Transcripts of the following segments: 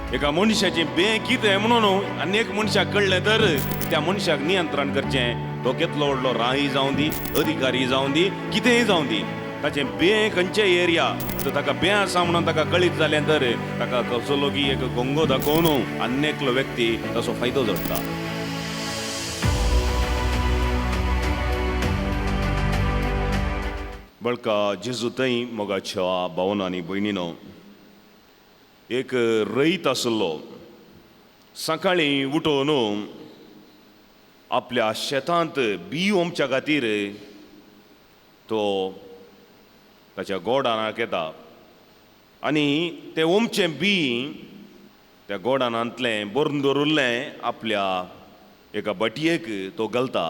एका मनशाचें बें कितें म्हणून आनीक मनशाक कळलें तर त्या मनशाक नियंत्रण करचें. तो कितलो व्हडलो राही जावं दी, अधिकारी जावं दी, कितेंय जावं दी, ताचें बें खंयचेय एरिया तर ताका बें आसा म्हणून ताका कळीत जालें तर ताका कसलो की एक गोंगो दाखोवन आनेकलो व्यक्ती ताचो फायदो जोडटा. बळका जेजू थंय मोगाच्या भावन आनी भयणीनो, एक रईत आसलो. सकाळीं उठोवन आपल्या शेतांत बी ओमच्या खातीर तो ताच्या गोडानाक येता आनी तें ओमचें बी त्या गोडानांतलें भरून दवरिल्लें आपल्या एका बटयेक तो घालता.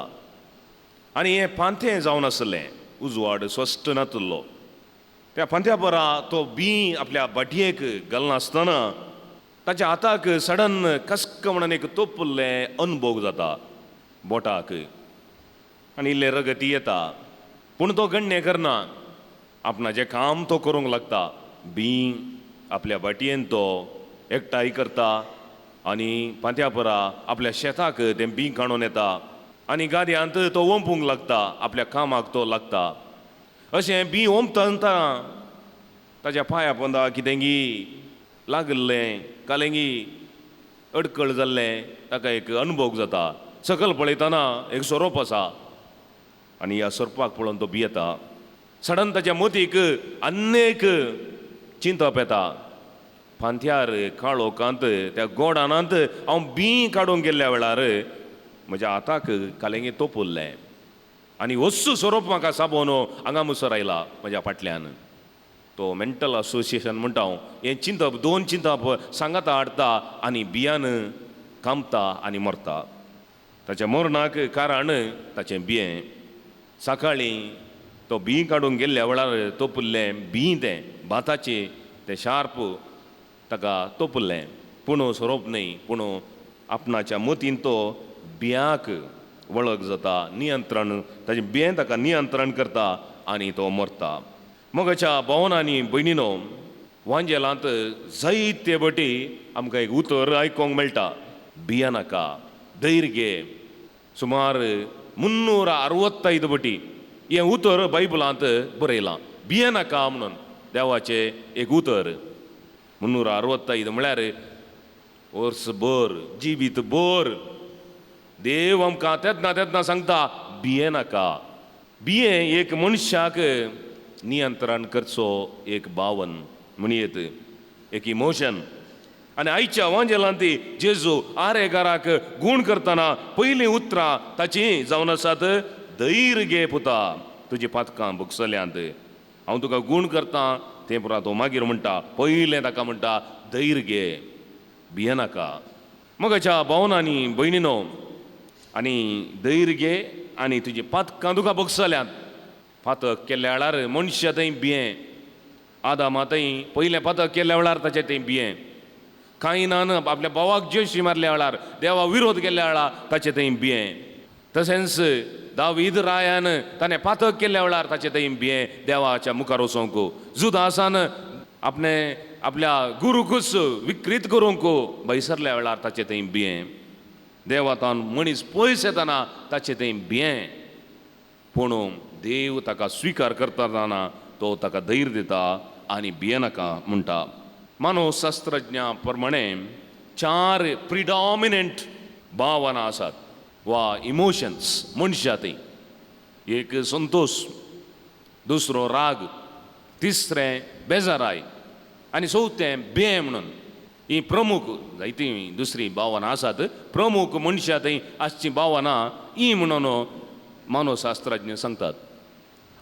आनी हें पांतें जावन आसलें, उजवाड स्वश्ट नासलो. त्या पांत्या बरा तो बी आपल्या बटयेक घालनासतना ताच्या हाताक सडन कसक म्हणून एक तोपल्लें अनुभव जाता बोटाक आनी इल्लें रगती येता. पूण तो गण्य करना. आपणाचें काम तो करूंक लागता. बी आपल्या बटयेन तो एकठांय करता आनी पांत्या परा आपल्या शेताक तें बी काडून येता आनी गादयांत तो ओंपूंक लागता. आपल्या कामाक तो लागता. अशें बी ओंपतना ताच्या पांया पोंदा कितेंगी लागल्लें, कालेंगी अडकळ जाल्लें ताका एक अनुभव जाता. सकयल पळयतना एक सोरोप आसा आनी ह्या सोरपाक पळोवन तो भियेता. सडन ताच्या मतीक आनेक चिंतप येता. पांथ्यार काळोखांत त्या गोडानांत हांव बी काडूंक गेल्ल्या वेळार म्हज्या हाताक कालेंगी तोपुल्लें आनी वस्सू सोरोप म्हाका साबोन हांगा मुसर आयला म्हज्या फाटल्यान. तो मेंटल असोसिएशन म्हणटा हांव हें चिंतप, दोन चिंतप सांगाता हाडटा आनी बियान कामता आनी मरता. ताच्या मरणाक कारण ताचें बियें. सकाळीं तो बी काडूंक गेल्ल्या वेळार तोपुल्लें बी तें भाताचें तें शार्प ताका तोपुल्लें. पूण सोरोप न्ही, पूण आपणाच्या मतीन तो बियांक वळख जाता, नियंत्रण ताचें बियें ताका नियंत्रण करता आनी तो मरता. मोगाच्या भावन आनी भयणीनो, वांजेलांत जायते बटी आमकां एक उतर आयकोंक मेळटा. भिये नाका, धैर्य घे. सुमार 365 बटी हें उतर बायबलांत बरयलां. भिये नाका म्हणून देवाचें एक उतर. 365 म्हळ्यार वर्सभर जिवीत भर देव आमकां तेन्ना सांगता भिये नाका. भियें एक मनशाक नियंत्रण करचो एक भावन म्हणयेत, एक इमोशन. आनी आयच्या वांजेलांत जेजू आरेगाराक गूण करतना पयलीं उतरां ताची जावन आसात, धैर्य घे पुता, तुजी पातकां भुगसल्यांत. हांव तुका गूण करता तें पुरा तो मागीर म्हणटा. पयलें ताका म्हणटा धैर्य घे, भिये नाका. मोगाच्या भावन आनी भयणीनो, आनी धैर्य घे आनी तुजी पातकां तुका भुगसल्यांत. पातक केल्ल्या वेळार मनशा थंय भियें. आदामा थंय पयलें पातक केल्ल्या वेळार ताचें थंय भियें. कायनान आपल्या भावाक जेशी मारल्या वेळार, देवा विरोध केल्ल्या वेळार ताचें थंय भियें. तशेंच दावीद रायान ताणें पातक केल्ल्या वेळार ताचें थंय भियें देवाच्या मुखार वचोंक. जुदासान आपल्या गुरूकूच विकृत करूंक भयसरल्या वेळार ताचें थंय भियें. देवातान मनीस पयस येतना ताचें थंय भियें. पूण देव ताका स्विकार करतना तो ताका धैर्य दिता आनी भिये नाका म्हणटा. मानवशास्त्रज्ञा प्रमाणे 4 प्रिडॉमिनंट भावना आसात वा इमोशन्स मनशा थंय. एक संतोष, दुसरो राग, तिसरें बेजाराय आनी चवथें भियें म्हणून. ही प्रमुख जायती दुसरी भावना आसात. प्रमुख मनशा थंय आसची भावना ही म्हणून मानवशास्त्रज्ञ सांगतात.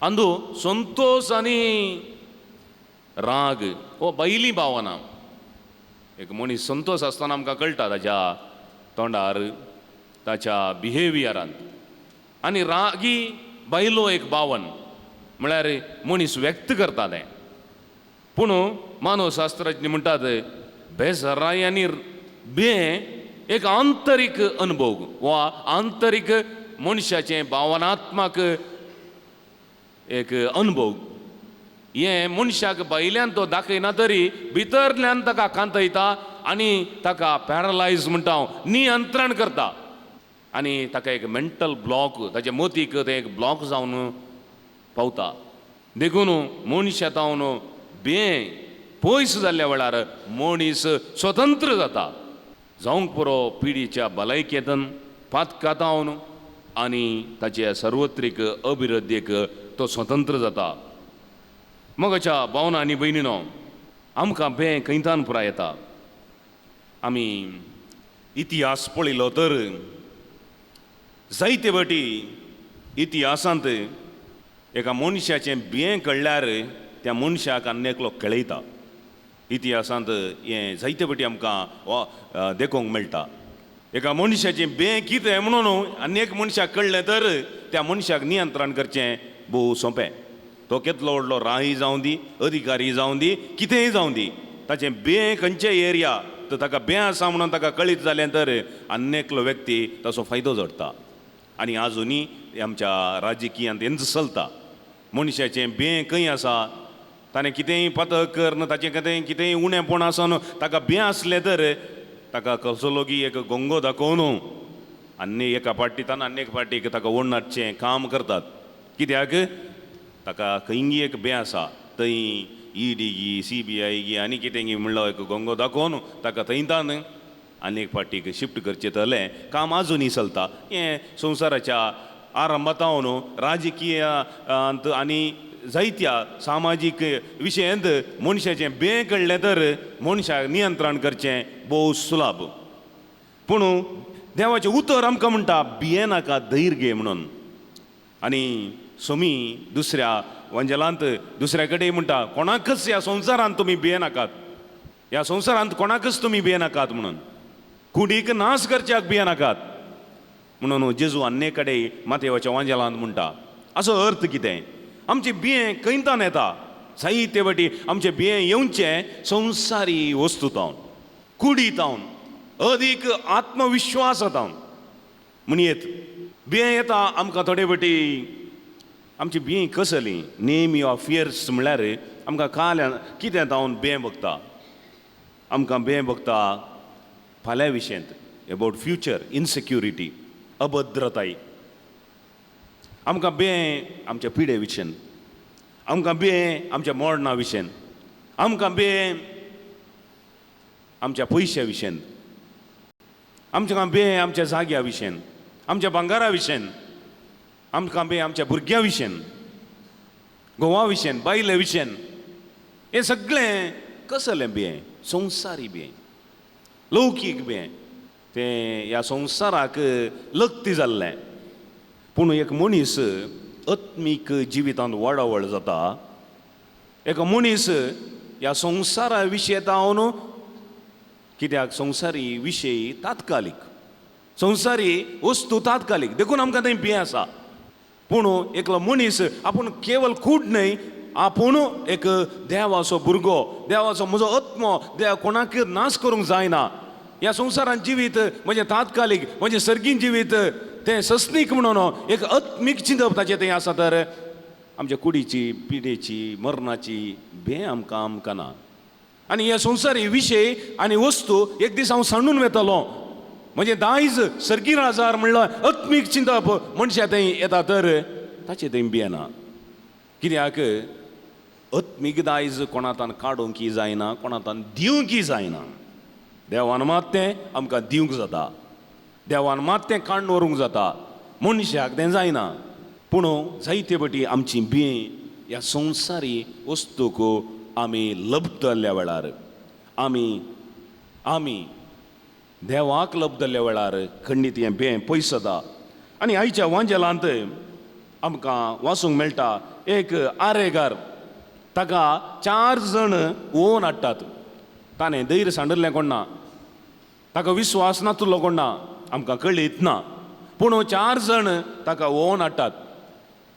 अंदू संतोष आनी राग हो बैली भावना. एक मनीस संतोष आसतना आमकां कळटा ताच्या तोंडार, ताच्या बिहेवियरांत. आनी रागी बैलो एक भावन म्हळ्यार मनीस व्यक्त करता तें. पूण मानवशास्त्रज्ञ म्हणटात बेसराय आनी भियें एक आंतरीक अनुभव वा आंतरीक मनशाचें भावनात्मक एक अनुभव. हें मनशाक भायल्यान तो दाखयना तरी भितरल्यान ताका कांतयता आनी ताका पॅरलायज म्हणटा हांव नियंत्रण करता आनी ताका एक मेंटल ब्लॉक ताच्या मतीक ते एक ब्लॉक जावन पावता. देखून मनीस येतावन पयस जाल्ल्या वेळार मनीस स्वतंत्र जाता. जावंक पुरो पिडीच्या भलायकेतन पातकातावन आनी ताचे सर्वत्रीक अभिवृद्धीक तो स्वतंत्र जाता. मगाच्या भावना आनी भयणीनो, आमकां खंयतान पुराय येता. आमी इतिहास पळयलो तर जायते फावटी इतिहासांत एका मनशाचें कळल्यार त्या मनशाक आनी एकलो कळयता. इतिहासांत हें जायते फावटी आमकां देखूंक मेळटा. एका मनशाचें कितें म्हणून आनी एक मनशाक कळ्ळें तर त्या मनशाक नियंत्रण करचें भोव सोंपें. तो कितलो व्हडलो राही जावं दी, अधिकारी जावं दी, कितेंय जावं दी, ताचें खंयचेय एरिया तर ताका आसा म्हणून ताका कळीत जालें तर आनी एकलो व्यक्ती ताचो फायदो जोडटा. आनी आजुनी आमच्या राजकियांत हेंच चलता. मनशाचें खंय आसा, ताणें कितेंय पातक करन, ताचें कितेंय उणेंपण आसन ताका आसलें तर ताका कसो लोगी एक गोंगो दाखोवन आनी एका पार्टींतल्यान आनी एक पार्टीक ताका ओडून हाडचें काम करतात. कित्याक ताका खंयी एक आसा थंय ED गी, CBI गी आनी कितें गी म्हणलो एक गोंगो दाखोवन ताका थंयतान आनी एक पार्टीक शिफ्ट करचें तलें काम आजुनी चलता. हें संवसाराच्या आरंभातावन राजकीयांत आनी जायत्या सामाजीक विशयांत मनशाचें कळ्ळें तर मनशाक नियंत्रण करचें भोव सुलभ. पूण देवाचें उतर आमकां म्हणटा नाका धैर्य घे म्हणून. आनी सोमी दुसऱ्या वंजलांत दुसऱ्या कडेन म्हणटा कोणाकच ह्या संवसारांत तुमी नाकात, ह्या संवसारांत कोणाकच तुमी नाकात म्हणून, कुडीक नाश करच्याक नाकात म्हणून जेजू आनी कडेन मातेवाच्या वंजलांत म्हणटा. असो अर्थ कितें? आमचें खंयतान येता? जायते फावटी आमचें येवचें संवसारी वस्तूतावन, कुडीतावन, अदीक आत्मविश्वासातावन म्हणयेत. येता आमकां थोडे फावटी आमची कसली नेमी ऑफ फियर्स म्हणल्यार आमकां कितें जावन भोगता. आमकां भोगता फाल्यां विशयांत अबावट फ्युचर, इनसेक्युरिटी, अभद्रताय. आमकां आमच्या पिडे विशयन, आमकां आमच्या मोडणा विशयन, आमकां आमच्या पयशा विशयन, आमच्या आमच्या जाग्या विशयन, आमच्या भांगारा विशयन, आमकां आमच्या भुरग्यां विशयन, घोवा विशयन, बायले विशयन. हें सगळें कसलें संवसारी लौकीक तें ह्या संवसाराक लक्ती जाल्लें. पूण एक मनीस आत्मीक जिवितांत वडावळ जाता. एक मनीस ह्या संवसारा विशयतावन, कित्याक संवसारी विशय तात्कालीक, संवसारी वस्तू तात्कालीक, देखून आमकां थंय आसा. पूण एकलो मनीस आपूण केवल कूड न्हय, आपूण एक देवाचो भुरगो, देवाचो म्हजो आत्मो देव कोणाक नाश करूंक जायना. ह्या संवसारांत जिवीत म्हणजे तात्कालीक, म्हणजे सर्गीन जिवीत तें सस्नीक म्हणून एक आत्मीक चिंतप ताचें थंय आसा. तर आमच्या कुडीची, पिडेची, मरणाची आमकां ना. आनी ह्या संवसारी विशय आनी वस्तू एक दीस हांव सांडून वेतलो. म्हणजे दायज सर्गीन आजार म्हणलो आत्मीक चिंतप मनशा थंय येता तर ताचें थंय ना. कित्याक आत्मीक दायज कोणातान काडूंकय जायना, कोणातान दिवंकय जायना. देवान मात तें आमकां दिवंक जाता, देवान मात तें काडून व्हरूंक जाता, मनशाक तें जायना. पूण जायते फावटी आमची ह्या संवसारी वस्तूक आमी लब्ध जाल्ल्या वेळार, आमी देवाक लब्ध जाल्ल्या वेळार खंडीत हें पयस जाता. आनी आयच्या वांजेलांत आमकां वाचूंक मेळटा एक आरेगार, ताका 4 जण ओवन हाडटात. ताणें धैर्य सांडलें कोण ना, ताका विस्वास नातलो कोण ना, आमकां कळीत ना. पूण 4 जण ताका ओवन हाडटात.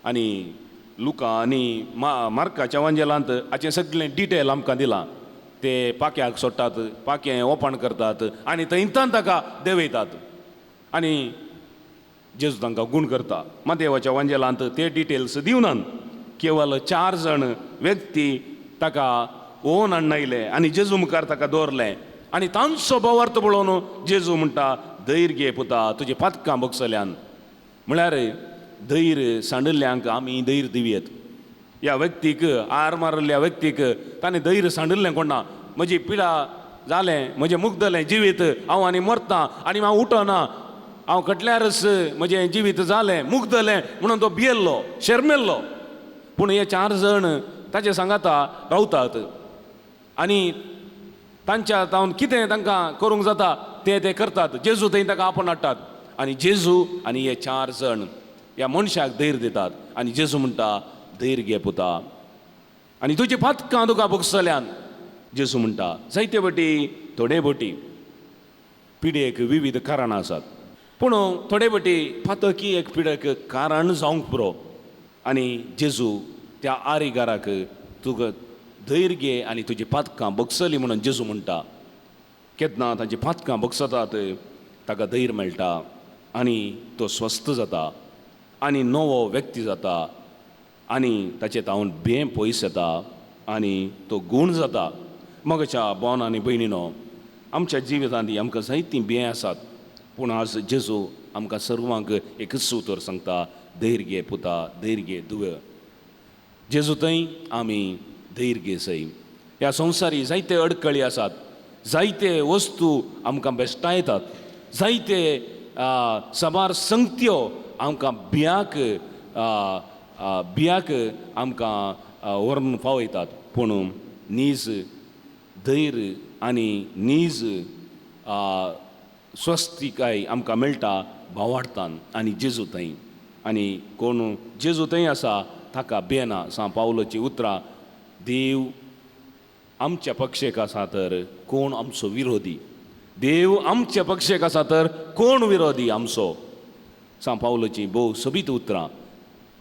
आनी लुका आनी मार्काच्या वांजेलांत हाचें सगळें डिटेल आमकां दिलां. ते पाक्याक सोडटात, पाक्यें ओपण करतात आनी थंयतान ताका देवयतात. आनी जेजू तांकां गूण करता. मातेवाच्या वांजेलांत ते डिटेल्स दिवनात, केवल 4 जण व्यक्ती ताका ओन हाडनयले आनी जेजू मुखार ताका दवरलें आनी तांचो बोवार्थ पळोवन जेजू म्हणटा धैर्य घे पुता तुजी पातकां बगसल्यान. म्हळ्यार धैर्य सांडिल्ल्यांक आमी धैर्य दिवयेत. ह्या व्यक्तीक आर मारिल्ल्या व्यक्तीक ताणें धैर्य सांडिल्लें कोणा. म्हजी पिडा जालें, म्हजें मुग्धलें जिवीत, हांव आनी मरतां आनी हांव उठना, हांव कटल्यारच म्हजें जिवीत जालें मुग्धलें म्हणून तो भियेल्लो शर्मेल्लो. पूण हे 4 जण ताचे सांगाता रावतात आनी तांच्या तावन कितें तांकां करूंक जाता ते करतात. जेजू थंय ताका आपोवन हाडटात आनी जेजू आनी हे 4 जण ह्या मनशाक धैर्य दितात आनी जेजू म्हणटा धैर्य घे पुता आनी तुजी पातकां तुका बगसल्यान. जेजू म्हणटा जायते फावटी थोडे फावटी पिडेक विविध कारणां आसात, पूण थोडे फावटी पातकी एक पिडेक कारण जावंक पुरो आनी जेजू त्या आरिगाराक तुका धैर्य घे आनी तुजी पातकां बगसली म्हणून जेजू म्हणटा. केन्ना तांची पातकां बगसतात ताका धैर्य मेळटा आनी तो स्वस्थ जाता आनी नवो व्यक्ती जाता आनी ताचे तावन भें पयस येता आनी तो गूण जाता. मगच्या बोन आनी भयणीनो, आमच्या जिवितांत आमकां जायतीं भें आसात, पूण आज जेजू आमकां सर्वांक एकच उतर सांगता धैर्य घे पुता धैर्य घे दुव. जेजू थंय आमी धैर्य घे सई. ह्या संवसारी जायते अडकळी आसात, जायते वस्तू आमकां बेश्टायतात, जायते सबार संगत्यो आमकां भियाक आमकां व्हरून पावयतात. पूण नीज धैर्य आनी नीज स्वस्तिकाय आमकां मेळटा भावार्थान आनी जेजू थंय. आनी कोण जेजू थंय आसा ताका भियेना. सांत पावलोची उतरां, देव आमच्या पक्षेक आसा तर कोण आमचो विरोधी. देव आमच्या पक्षेक आसा तर कोण विरोधी आमचो. सांत पावलोची भोव सोबीत उतरां.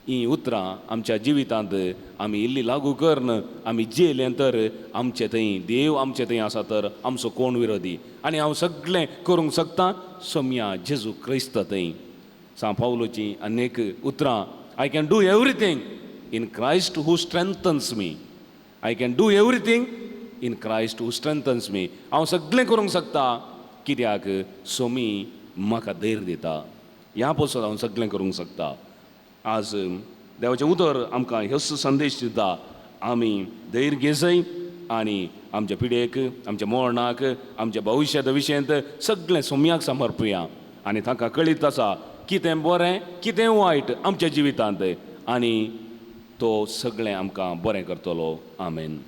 ही उतरां आमच्या जिवितांत आमी इल्ली लागू करन आमी जेलें तर आमचे थंय देव आमचे थंय आसा तर आमचो कोण विरोधी. आनी हांव सगळें करूंक शकता सोम्या जेजू क्रिस्त थंय. सांत पावलोची अनेक उतरां, I can do everything in Christ who strengthens me. I can do everything in Christ who strengthens me. हांव सगळें करूंक शकता कित्याक सोमी म्हाका धैर्य दिता. ह्या पासून हांव सगळें करूंक शकता. आज देवाचें उतर आमकां ह्योच संदेश दिता, आमी धैर्य घेसय आनी आमच्या पिडेक, आमच्या मरणाक, आमच्या भविश्याच्या विशयांत सगळें सोम्याक समर्पया. आनी ताका कळीत आसा कितें बरें कितें वायट आमच्या जिवितांत आनी तो सगळें आमकां बरें करतलो. आमेन.